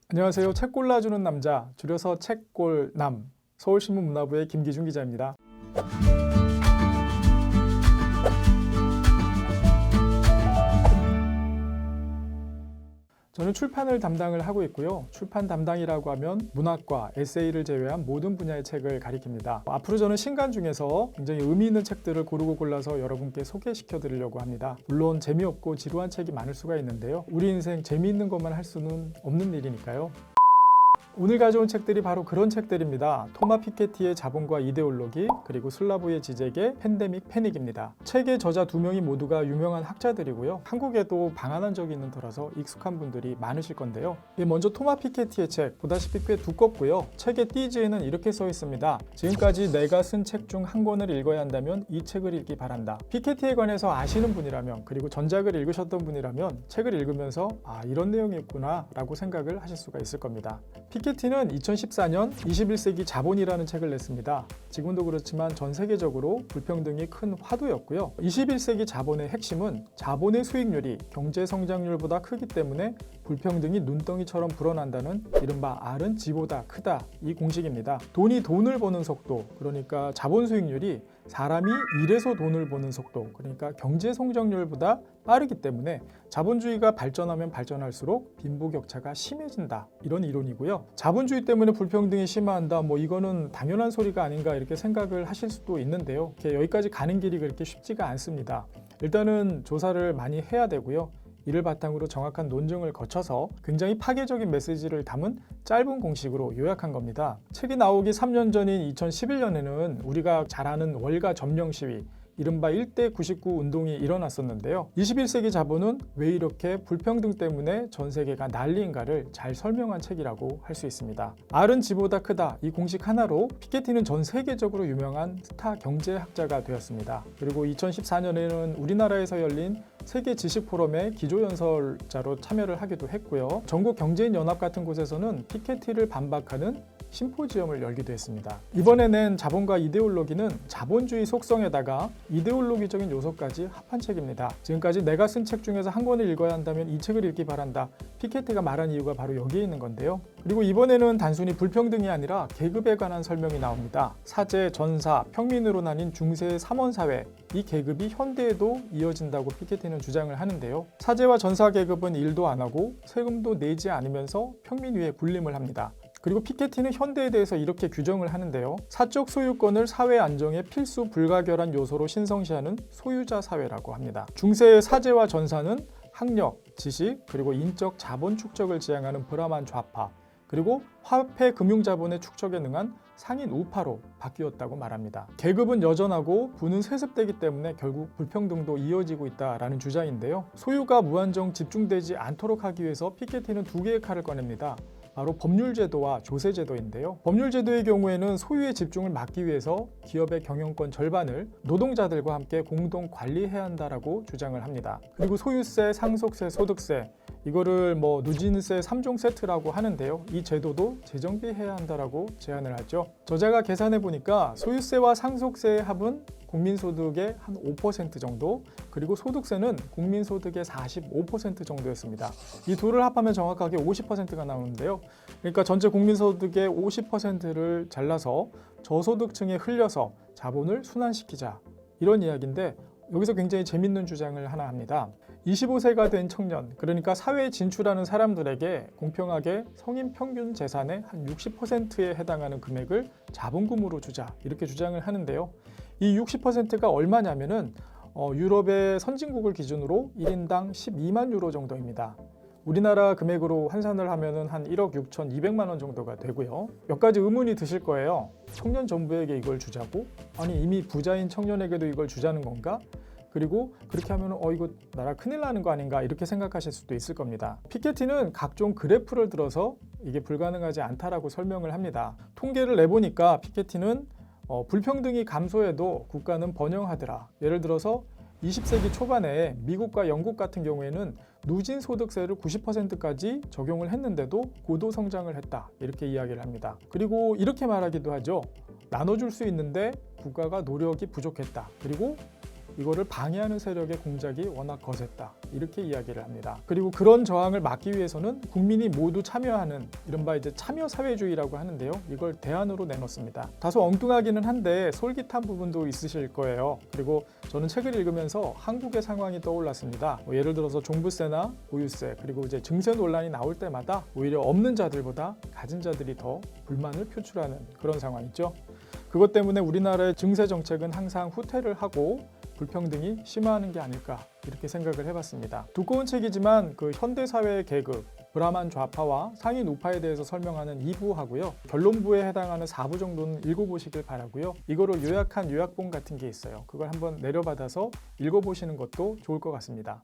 안녕하세요. 책 골라주는 남자, 줄여서 책골남, 서울신문 문화부의 김기중 기자입니다. 저는 출판을 담당을 하고 있고요. 출판 담당이라고 하면 문학과 에세이를 제외한 모든 분야의 책을 가리킵니다. 앞으로 저는 신간 중에서 굉장히 의미 있는 책들을 고르고 골라서 여러분께 소개시켜 드리려고 합니다. 물론 재미없고 지루한 책이 많을 수가 있는데요. 우리 인생 재미있는 것만 할 수는 없는 일이니까요. 오늘 가져온 책들이 바로 그런 책들입니다. 토마 피케티의 자본과 이데올로기, 그리고 슬라보의 지적의 팬데믹 패닉입니다. 책의 저자 두 명이 모두가 유명한 학자들이고요. 한국에도 방한한 적이 있는 터라서 익숙한 분들이 많으실 건데요. 먼저 토마 피케티의 책, 보다시피 꽤 두껍고요. 책의 띠지에는 이렇게 써 있습니다. 지금까지 내가 쓴 책 중 한 권을 읽어야 한다면 이 책을 읽기 바란다. 피케티에 관해서 아시는 분이라면, 그리고 전작을 읽으셨던 분이라면 책을 읽으면서 이런 내용이었구나 라고 생각을 하실 수가 있을 겁니다. 피케티는 2014년 21세기 자본이라는 책을 냈습니다. 지금도 그렇지만 전 세계적으로 불평등이 큰 화두였고요. 21세기 자본의 핵심은 자본의 수익률이 경제 성장률보다 크기 때문에 불평등이 눈덩이처럼 불어난다는 이른바 R은 G보다 크다, 이 공식입니다. 돈이 돈을 버는 속도, 그러니까 자본 수익률이 사람이 일해서 돈을 버는 속도, 그러니까 경제 성장률보다 빠르기 때문에 자본주의가 발전하면 발전할수록 빈부격차가 심해진다, 이런 이론이고요. 자본주의 때문에 불평등이 심화한다, 이거는 당연한 소리가 아닌가 이렇게 생각을 하실 수도 있는데요. 여기까지 가는 길이 그렇게 쉽지가 않습니다. 일단은 조사를 많이 해야 되고요. 이를 바탕으로 정확한 논증을 거쳐서 굉장히 파괴적인 메시지를 담은 짧은 공식으로 요약한 겁니다. 책이 나오기 3년 전인 2011년에는 우리가 잘 아는 월가 점령 시위, 이른바 1대 99 운동이 일어났었는데요. 21세기 자본은 왜 이렇게 불평등 때문에 전 세계가 난리인가를 잘 설명한 책이라고 할 수 있습니다. R은 G보다 크다, 이 공식 하나로 피케티는 전 세계적으로 유명한 스타 경제학자가 되었습니다. 그리고 2014년에는 우리나라에서 열린 세계 지식 포럼의 기조연설자로 참여를 하기도 했고요. 전국 경제인 연합 같은 곳에서는 피케티를 반박하는 심포지엄을 열기도 했습니다. 이번에 낸 자본과 이데올로기는 자본주의 속성에다가 이데올로기적인 요소까지 합한 책입니다. 지금까지 내가 쓴 책 중에서 한 권을 읽어야 한다면 이 책을 읽기 바란다. 피케티가 말한 이유가 바로 여기에 있는 건데요. 그리고 이번에는 단순히 불평등이 아니라 계급에 관한 설명이 나옵니다. 사제, 전사, 평민으로 나뉜 중세 삼원사회, 이 계급이 현대에도 이어진다고 피케티는 주장을 하는데요. 사제와 전사 계급은 일도 안 하고 세금도 내지 않으면서 평민 위에 군림을 합니다. 그리고 피케티는 현대에 대해서 이렇게 규정을 하는데요. 사적 소유권을 사회 안정의 필수 불가결한 요소로 신성시하는 소유자 사회라고 합니다. 중세의 사제와 전사는 학력, 지식, 그리고 인적 자본 축적을 지향하는 브라만 좌파, 그리고 화폐 금융자본의 축적에 능한 상인 우파로 바뀌었다고 말합니다. 계급은 여전하고 부는 세습되기 때문에 결국 불평등도 이어지고 있다라는 주장인데요. 소유가 무한정 집중되지 않도록 하기 위해서 피케티는 두 개의 칼을 꺼냅니다. 바로 법률제도와 조세제도인데요. 법률제도의 경우에는 소유의 집중을 막기 위해서 기업의 경영권 절반을 노동자들과 함께 공동 관리해야 한다라고 주장을 합니다. 그리고 소유세, 상속세, 소득세, 이거를 누진세 3종 세트라고 하는데요. 이 제도도 재정비해야 한다라고 제안을 하죠. 저자가 계산해 보니까 소유세와 상속세의 합은 국민소득의 한 5% 정도, 그리고 소득세는 국민소득의 45% 정도였습니다. 이 둘을 합하면 정확하게 50%가 나오는데요. 그러니까 전체 국민소득의 50%를 잘라서 저소득층에 흘려서 자본을 순환시키자, 이런 이야기인데 여기서 굉장히 재밌는 주장을 하나 합니다. 25세가 된 청년, 그러니까 사회에 진출하는 사람들에게 공평하게 성인 평균 재산의 한 60%에 해당하는 금액을 자본금으로 주자, 이렇게 주장을 하는데요. 이 60%가 얼마냐면은 유럽의 선진국을 기준으로 1인당 12만 유로 정도입니다. 우리나라 금액으로 환산을 하면은 한 1억 6,200만 원 정도가 되고요. 몇 가지 의문이 드실 거예요. 청년 전부에게 이걸 주자고? 아니, 이미 부자인 청년에게도 이걸 주자는 건가? 그리고 그렇게 하면 이거 나라 큰일 나는 거 아닌가, 이렇게 생각하실 수도 있을 겁니다. 피케티는 각종 그래프를 들어서 이게 불가능하지 않다라고 설명을 합니다. 통계를 내보니까 피케티는 불평등이 감소해도 국가는 번영하더라. 예를 들어서 20세기 초반에 미국과 영국 같은 경우에는 누진 소득세를 90%까지 적용을 했는데도 고도 성장을 했다, 이렇게 이야기를 합니다. 그리고 이렇게 말하기도 하죠. 나눠줄 수 있는데 국가가 노력이 부족했다. 그리고 이거를 방해하는 세력의 공작이 워낙 거셌다. 이렇게 이야기를 합니다. 그리고 그런 저항을 막기 위해서는 국민이 모두 참여하는 이른바 이제 참여 사회주의라고 하는데요. 이걸 대안으로 내놓습니다. 다소 엉뚱하기는 한데 솔깃한 부분도 있으실 거예요. 그리고 저는 책을 읽으면서 한국의 상황이 떠올랐습니다. 예를 들어서 종부세나 보유세 그리고 이제 증세 논란이 나올 때마다 오히려 없는 자들보다 가진 자들이 더 불만을 표출하는 그런 상황이죠. 그것 때문에 우리나라의 증세 정책은 항상 후퇴를 하고 불평등이 심화하는 게 아닐까 이렇게 생각을 해봤습니다. 두꺼운 책이지만 그 현대사회의 계급, 브라만 좌파와 상인 우파에 대해서 설명하는 2부 하고요. 결론부에 해당하는 4부 정도는 읽어보시길 바라고요. 이거를 요약한 요약본 같은 게 있어요. 그걸 한번 내려받아서 읽어보시는 것도 좋을 것 같습니다.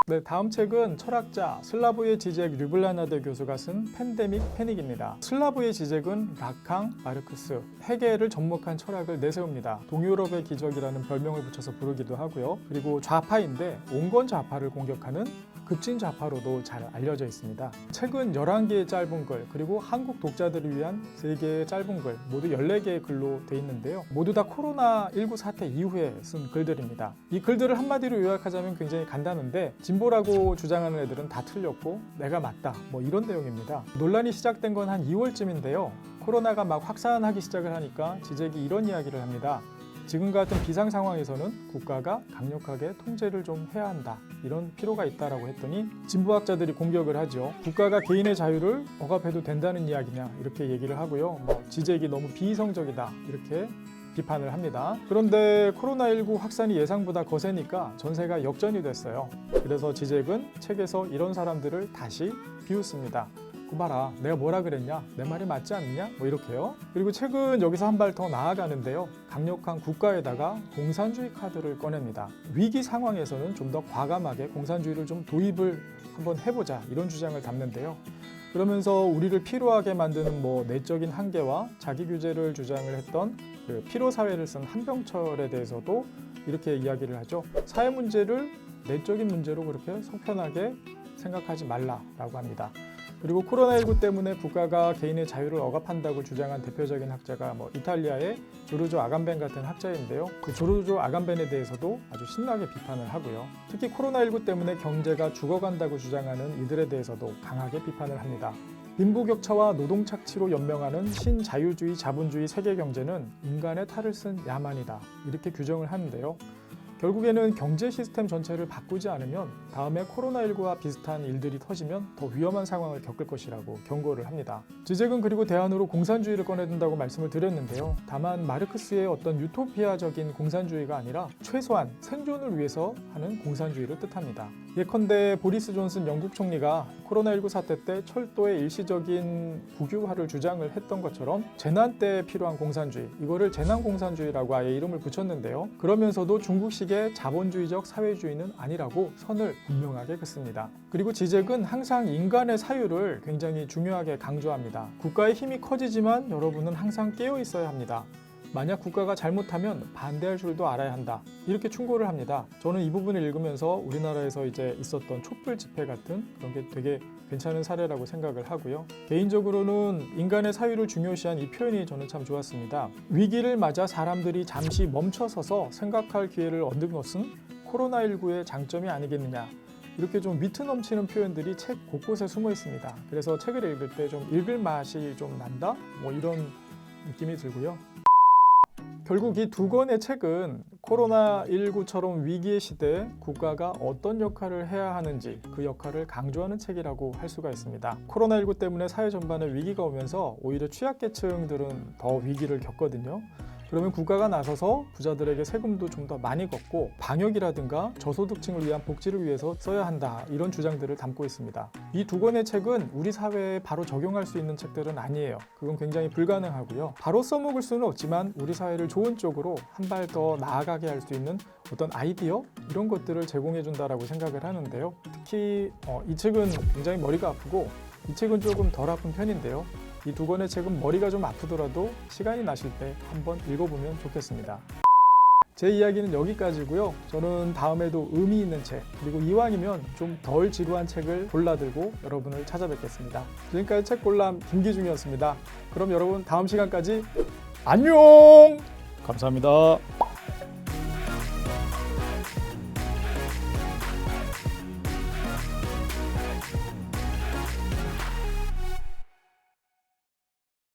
네, 다음 책은 철학자 슬라브의 지적 류블라나데 교수가 쓴 팬데믹 패닉입니다. 슬라브의 지적은 라캉, 마르크스, 헤겔을 접목한 철학을 내세웁니다. 동유럽의 기적이라는 별명을 붙여서 부르기도 하고요. 그리고 좌파인데 온건 좌파를 공격하는 급진 좌파로도 잘 알려져 있습니다. 책은 11개의 짧은 글 그리고 한국 독자들을 위한 3개의 짧은 글 모두 14개의 글로 돼 있는데요. 모두 다 코로나19 사태 이후에 쓴 글들입니다. 이 글들을 한마디로 요약하자면 굉장히 간단한데 진보라고 주장하는 애들은 다 틀렸고 내가 맞다 뭐 이런 내용입니다. 논란이 시작된 건 한 2월쯤인데요. 코로나가 막 확산하기 시작을 하니까 지적이 이런 이야기를 합니다. 지금 같은 비상 상황에서는 국가가 강력하게 통제를 좀 해야 한다. 이런 필요가 있다라고 했더니 진보학자들이 공격을 하죠. 국가가 개인의 자유를 억압해도 된다는 이야기냐 이렇게 얘기를 하고요. 지적이 너무 비이성적이다 이렇게 비판을 합니다. 그런데 코로나19 확산이 예상보다 거세니까 전세가 역전이 됐어요. 그래서 지적은 책에서 이런 사람들을 다시 비웃습니다. 봐라, 내가 뭐라 그랬냐? 내 말이 맞지 않느냐? 뭐 이렇게요. 그리고 책은 여기서 한 발 더 나아가는데요. 강력한 국가에다가 공산주의 카드를 꺼냅니다. 위기 상황에서는 좀 더 과감하게 공산주의를 좀 도입을 한번 해보자 이런 주장을 담는데요. 그러면서 우리를 피로하게 만드는 내적인 한계와 자기 규제를 주장을 했던 그 피로 사회를 쓴 한병철에 대해서도 이렇게 이야기를 하죠. 사회 문제를 내적인 문제로 그렇게 속편하게 생각하지 말라라고 합니다. 그리고 코로나19 때문에 국가가 개인의 자유를 억압한다고 주장한 대표적인 학자가 이탈리아의 조르조 아감벤 같은 학자인데요. 그 조르조 아감벤에 대해서도 아주 신나게 비판을 하고요. 특히 코로나19 때문에 경제가 죽어간다고 주장하는 이들에 대해서도 강하게 비판을 합니다. 빈부격차와 노동착취로 연명하는 신자유주의 자본주의 세계경제는 인간의 탈을 쓴 야만이다. 이렇게 규정을 하는데요. 결국에는 경제 시스템 전체를 바꾸지 않으면 다음에 코로나19와 비슷한 일들이 터지면 더 위험한 상황을 겪을 것이라고 경고를 합니다. 지적은 그리고 대안으로 공산주의를 꺼내든다고 말씀을 드렸는데요. 다만 마르크스의 어떤 유토피아적인 공산주의가 아니라 최소한 생존을 위해서 하는 공산주의를 뜻합니다. 예컨대 보리스 존슨 영국 총리가 코로나19 사태 때 철도의 일시적인 국유화를 주장을 했던 것처럼 재난 때 필요한 공산주의, 이거를 재난공산주의라고 아예 이름을 붙였는데요. 그러면서도 중국식의 자본주의적 사회주의는 아니라고 선을 분명하게 긋습니다. 그리고 지적은 항상 인간의 사유를 굉장히 중요하게 강조합니다. 국가의 힘이 커지지만 여러분은 항상 깨어 있어야 합니다. 만약 국가가 잘못하면 반대할 줄도 알아야 한다. 이렇게 충고를 합니다. 저는 이 부분을 읽으면서 우리나라에서 이제 있었던 촛불 집회 같은 그런 게 되게 괜찮은 사례라고 생각을 하고요. 개인적으로는 인간의 사유를 중요시한 이 표현이 저는 참 좋았습니다. 위기를 맞아 사람들이 잠시 멈춰서서 생각할 기회를 얻는 것은 코로나19의 장점이 아니겠느냐. 이렇게 좀 위트 넘치는 표현들이 책 곳곳에 숨어 있습니다. 그래서 책을 읽을 때 좀 읽을 맛이 좀 난다? 이런 느낌이 들고요. 결국 이 두 권의 책은 코로나19처럼 위기의 시대에 국가가 어떤 역할을 해야 하는지 그 역할을 강조하는 책이라고 할 수가 있습니다. 코로나19 때문에 사회 전반에 위기가 오면서 오히려 취약계층들은 더 위기를 겪거든요. 그러면 국가가 나서서 부자들에게 세금도 좀 더 많이 걷고 방역이라든가 저소득층을 위한 복지를 위해서 써야 한다 이런 주장들을 담고 있습니다. 이 두 권의 책은 우리 사회에 바로 적용할 수 있는 책들은 아니에요. 그건 굉장히 불가능하고요. 바로 써먹을 수는 없지만 우리 사회를 좋은 쪽으로 한 발 더 나아가게 할 수 있는 어떤 아이디어 이런 것들을 제공해 준다라고 생각을 하는데요. 특히 이 책은 굉장히 머리가 아프고 이 책은 조금 덜 아픈 편인데요. 이 두 권의 책은 머리가 좀 아프더라도 시간이 나실 때 한번 읽어보면 좋겠습니다. 제 이야기는 여기까지고요. 저는 다음에도 의미 있는 책 그리고 이왕이면 좀 덜 지루한 책을 골라들고 여러분을 찾아뵙겠습니다. 지금까지 책골람 김기중이었습니다. 그럼 여러분 다음 시간까지 안녕! 감사합니다.